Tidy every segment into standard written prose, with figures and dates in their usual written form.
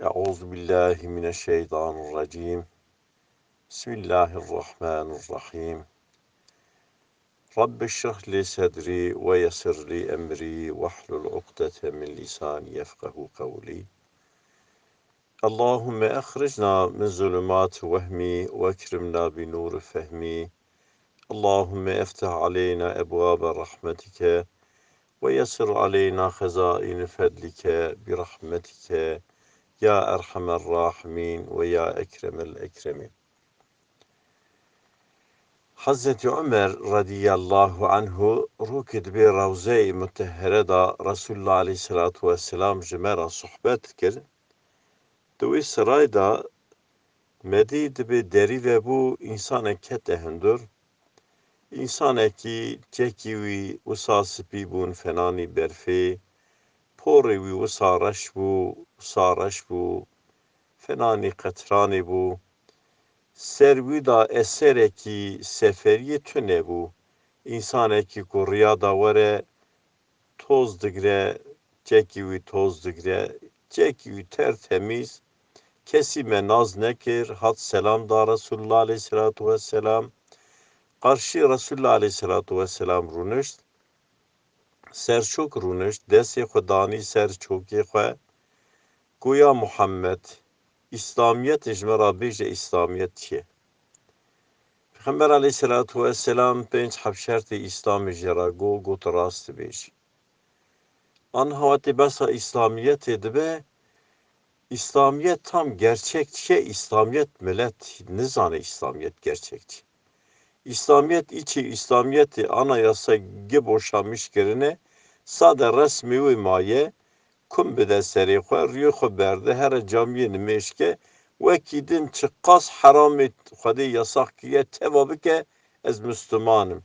Euzu billahi mineşşeytanirracim. Bismillahirrahmanirrahim. Rabbi şrah li sadri ve yessir li emri ve hlul ukdeten min lisani yefkahu kavli. Allahümme ehrijna min zulümati vehmi ve ekrimna bi nuri fehmi. Allahümme eftah aleyna ebvabe rahmetike ve yessir aleyna hazaini fedlike bi rahmetike ya erhamer rahimin ve ya ekremel ekremin. Hazreti Ömer radıyallahu anhu rukid bir ravze-i mütehhereda Resulullah aleyhissalatu vesselam jimera sohbet kir. Dwi sırayda medid bi deri ve bu insane ketehendur. İnsane ki cekivi usasipi bun fenani berfi. Pori usaraş bu, fenani katrani bu. Servida esereki seferiye tüne bu. İnsaneki kurya da vare toz digre, cekivi toz digre, cekivi tertemiz, kesime naz nekir, hat selam da Resulullah aleyhissalatu vesselam. Karşı Resulullah aleyhissalatu vesselam runuşt, serçok runuşt, desi khudani serçoki khwe, Goya Muhammed, İslamiyet ijmera bêje İslamiyet çiye. Peygamber aleyhissalatu vesselam penç hafşerti İslam'ı jera got rast bêjî. An havati besa İslamiyet edibe, İslamiyet tam gerçekçi, İslamiyet millet ne zane İslamiyet gerçekçi. İslamiyet içi İslamiyeti anayasa gibi boşanmış yerine sade resmi uymaye kum bide seri xwe rûyê xwe berde here camiyê nimeşke wekî din çiqas heramê Xwedê yasak kiriye teva bike ez Müslümanım.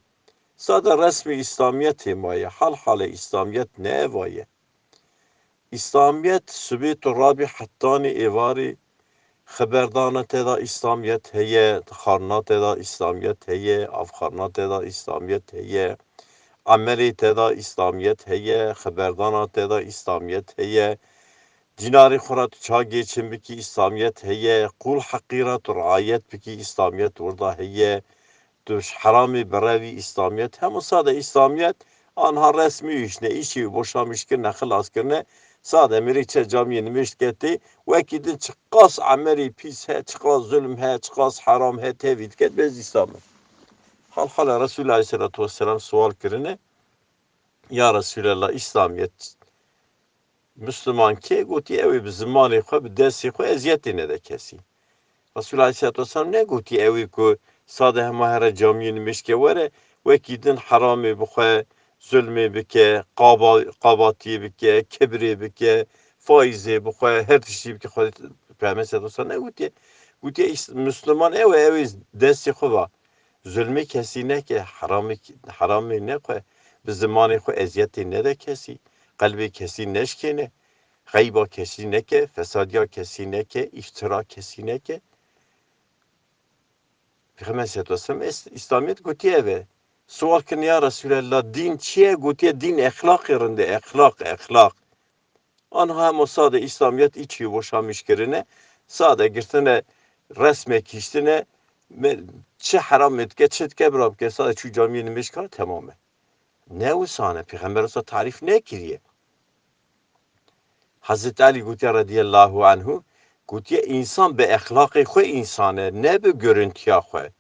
Sade resmi İslamiyetê maye halê İslamiyet ne evaye. İslamiyet sübêtu rabî hettanî êvarî xeberdana teda İslamiyet heye, xarna teda İslamiyet heye, avxarna teda İslamiyet heye, amelê teda İslamiyet heye, xeberdana teda İslamiyet heye, cinarê xwe ra tu ça geçin bikî İslamiyet heye, qul heqî ra tu riayet bikî İslamiyet orada heye, tu heramê birevî İslamiyet, hemû sade İslamiyet anha resmî işne, işî boşamış kirine, xilas kirine, sade mirîçe camiyê nimeşt ketî, wekî din çiqas emelî pîs he, çiqas zulm he, çiqas heram he, tevî diket bez İslamê. Halhala Resulullah aleyhissalatu vesselam sual kirine, ya Resulallah İslamiyet Müslüman ki gotiye evi bi zimanê xwe bi destê xwe eziyetê nede kesî. Resulullah aleyhissalatu vesselam ne gotiye evi ku sade hema here camiyê nimeşke were wekî din heramê bixwe, zulmê bike, qabatiyê bike, kibrê bike, faizê bixwe, her tiştî bike Xwedê Peygamber aleyhissalatu vesselam ne gotiye? Gotiye Müslüman ev destê xwe va. Zulmê kesî neke, heramê nexwe, bi zimanê xwe eziyetê nede kesî, qelbê kesî neşkêne. Gayba kesî neke, fesadiya kesî neke, iftira kesî neke. Peygamber aleyhissalatu vesselam İslamiyet gotiye ev. Sual kirin ya Resulallah din çiye? Gotiye din ehlak yerinde, ehlak. Anha hemo sade İslamiyet içi boşamış kirine, sade girtine resme kiştine, çi haram etke, çitke bırakke, sade şu camiye nimeşkar tamamen. Ne usane? Peygamber aleyhissalatu tarif ne kiriye? Hazreti Ali gotiye radiyallahu anhu, gotiye insan be ahlakı xwe insane, ne be görüntüya xwe.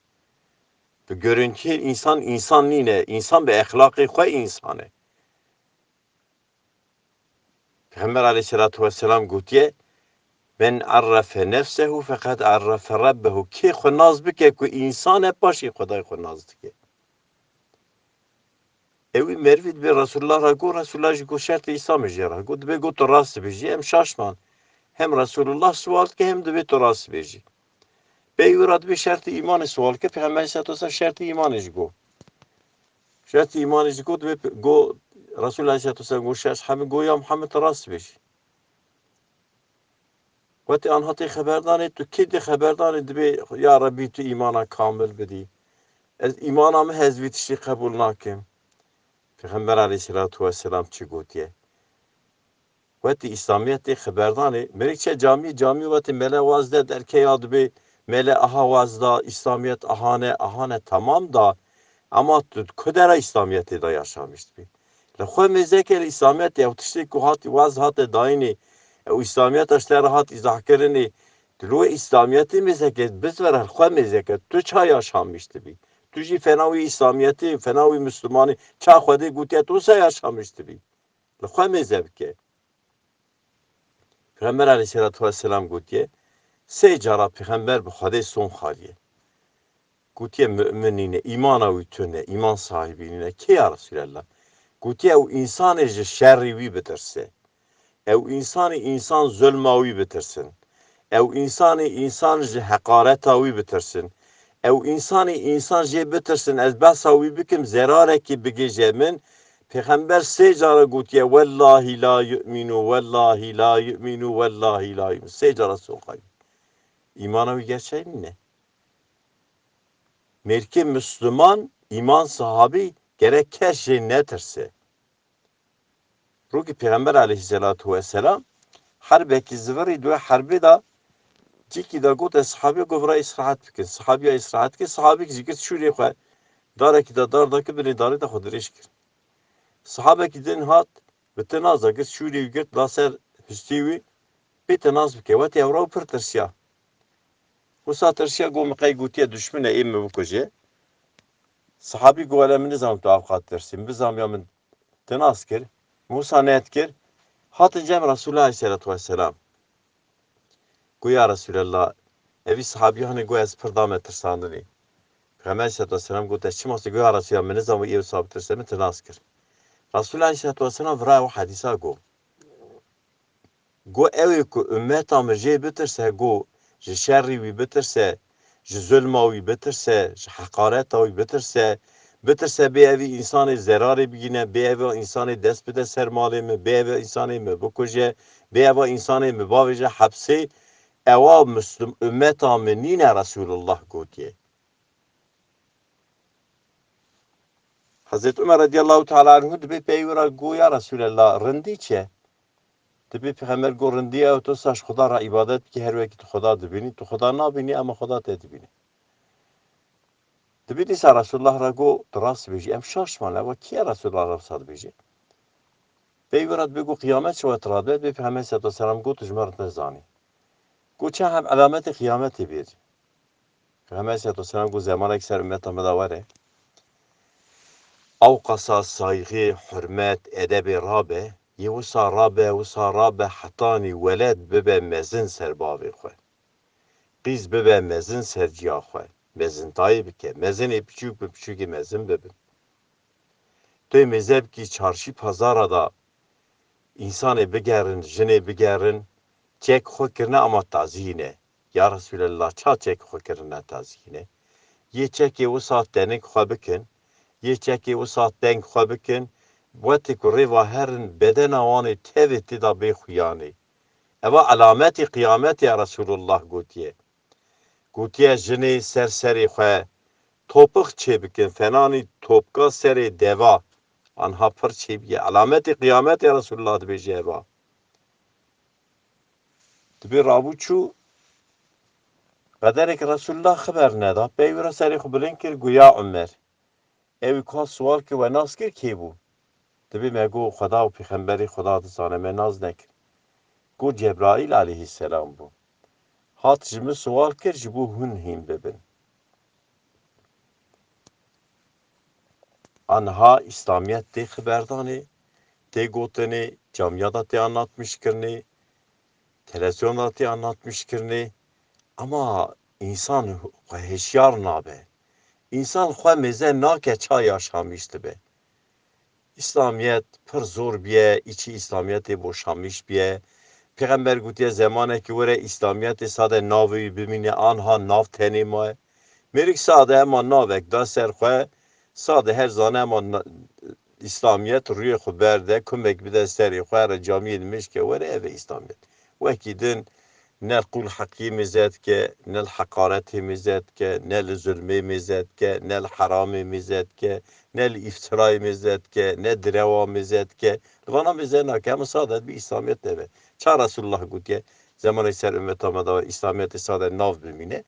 Be görüntüye insan nine, insan be ahlakı xwe insane. Peygamber aleyhissalatu vesselam gotiye, men arrafe nefsehu fekad arrafe rabbehu. Ki xwe naz bike ku insan hep başi Xwedayê xwe naz dike. Ewi mervid be Resulullah ra got, Resulullah jî got şertê İslamê jê ra got, dibe got tu rast bêjî, em şaşman. Hem Resulullah sual ke hem dibe tu rast bêjî. Bey ra dibe şertê îmanê sual ke, Peygamber aleyhissalatu vesselam şertê îmanê jî got. Şertê îmanê jî got, dibe got Resulullah aleyhissalatu vesselam got şers hemî got ya Muhammed tu rast bêjî. Wetê an hatê xeberdanê tu kê xeberdanê dibe ya Rabbi tu îmana kamil bidî. Ez îmana me hez vî tiştî qebûl nakim. Peygamber aleyhissalatu vesselam çi gotiye? وقتی اسلامیت خبردانه مریچه جامی وقتی مله وازده درکه یاد بی مله اها وازده اسلامیت اهانه تمام دا اما کدر اسلامیت دا yaşamıştı بی لخواه مزیکل اسلامیت او تشتی که هاتی واز هات داینی او اسلامیت اشتر هات ازاح کرنی دلو اسلامیتی مزیکل بزوره خواه مزیکل تو چا yaşamıştı بی تو جی فناوی اسلامیتی فناوی مسلمانی چا خودی گوتیه تو سا yaşamıştı بی لخواه مزیکل Peygamber aleyhissalatu vesselam gotiye sê cara peygamber bi Xwedê son xaliye. Gotiye müminîne, îmana wî tune, îman sahibîne kê ya Resulallah? Gotiye ew însanê ji şerrî wî bitirse. Ew însan zulma wî bitirsin. Ew însan ji heqareta wî bitirsin. Ew însan jê bitirsin ez behsa wî bikim zerarekî bigêje min Peygamber sê cara gotiye vallahi la yu'minu vallahi la yu'minu vallahi la yu'minu. Sê cara sokay. İmana wî gerçeği mi ne? Merkê Müslüman, iman sahabî gerek kes jê netirse. Rûkî Peygamber aleyhissalatu vesselam herbekî zivirî duwe herbê da cikî da got ez sahabê govra istirahat bikin. Sahabiya istirahat kir, sahabîk jî girt şûrê xwe darekî da dar daki binê darê da xwe dirêj kir. Sahabekî din hat bi tinaza girt şûrê wî girt da ser histî wî bê tinaz bike. Wetî ewra pir tirsiya. Wisa tirsiya got miqey gotiye düşmine ê min bikuje. Sahabî got hele min nizam tu av qat tirsim. Bizamiya min tinaz kir. Musa net kir. Hatin cem Resulullah aleyhissalatu vesselam. Goya Resulallah evî sahabî hani goya ez pir dame tirsandinê. Peygamber aleyhissalatu vesselam got ez çi masî goya Resulallah min nizam û ew sabit tirse min tinaz kir. Resulullah aleyhissalatu vesselam vira ew hedîsa got. Got ew ê ku ümmeta min jê bitirse got ji şerrî wî bitirse ji zulma wî bitirse ji heqareta wî bitirse bê evî însanê zerarê bigîne bê evî însanê dest bide ser malê min bê evî însanê min bikuje bê evî însanê min bavêje hepsê ewa ümmeta min nîne Resulullah gotiye. Hazreti Ömer radiyallahu teala anhu dibe peywira goya Resulullah rindî çi? Dibe Peygamber got rindî ew tu saç Xuda ra ibadet bikî her wekî tu Xuda dibînî tu Xuda nabînî ama Xuda te dibînî. Dibe dîsa Resulullah ra got tu rast bêjî em şaşman ewa kî Resulullah rast dibêje? Peywira dibe got kıyamet şewet radibe dibe Peygamber sallallahu aleyhi ve sellem got tu ji me re nezanî. Got çi hem alametê kıyametê bêje. Peygamber sallallahu aleyhi ve sellem got zemanekî ser ümmeta me da were Awqasa saygı, hürmet, edebê rabe yê wisa rabe hetanî weled bibe mezin ser bavê xwe. Qîz bibe mezin ser ciya xwe. Mezintayî bike. Mezinê piçûk bi piçûkê mezin bibin. Tu ê mêze bikî çarşî pazara da însanê bigerin, jinê bigerin, çek xwe kirine ama tazîne. Ya Resulallah ça çek xwe kirine tazîne. Yê çekê wisa tenik xwe bikin. Yê çekê wisa deng xwe bikin. Wetê ku rêva herin bedena wanê tevê tê da bê xuyanê. Eva alametê kıyametê ya Resulullah gotiye. Gotiye jinê ser serê xwe topik çê bikin. Fenanî topka serê deva. Anha pir çê biye. Alametê kıyametê ya Resulullah dibêje eva. Dibe rabû çû qederek Resulullah xeber neda. Peywira serê xwe bilind kir goya Ömer. Ew ka sual kir we nas kir kê bû? Dibe me got Xuda û peyxemberî Xuda dizane me naz nekir. Got Cebraîl aleyhisselam bû. Hat ji min sual kir ji bo hûn hîn bibin. Anha İslamiyet tê xeberdanê, tê gotinê, camiya da tê anlatmışkirinê, televizyonda tê anlatmışkirinê ama însan xwe hêşyar nabe. İnsan xwe mêze nake ça yaşamış dibe. İslamiyet pir zor biye, içi İslamiyetê boşanmış biye. Peygamber gotiye zemanekî were İslamiyetê sade navê bimîne anha nav tenê maye. Mêrik sade hema navek da ser xwe sade her zane hema İslamiyet rûyê xwe berde kumek bide serê xwe re camiyê dimişke were ev e İslamiyet. Wekî din ne kul hakimi zed ke, ne hakareti zed ke, ne zulmi zed ke, ne harami zed ke, ne iftirayı zed ke, ne direva zed ke. Vana bizena ke ama saadet bir İslamiyet deve. Ça Resulullah gutye zaman iser ümmet amada İslamiyet saadet nav bimine.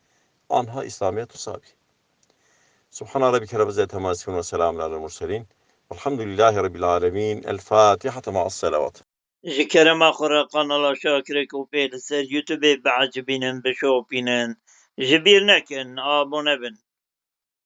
Anha İslamiyet usabi. Subhana rabbike rabbil izzati amma yasifun ve selamun alel murselin. Elhamdülillahi rabbil alamin. El Fatiha ma'as salavat. جكرما خورا قنالا شاكرك وبيل سر يوتيوب بعجبين بشوبين جبير نكن آبون بن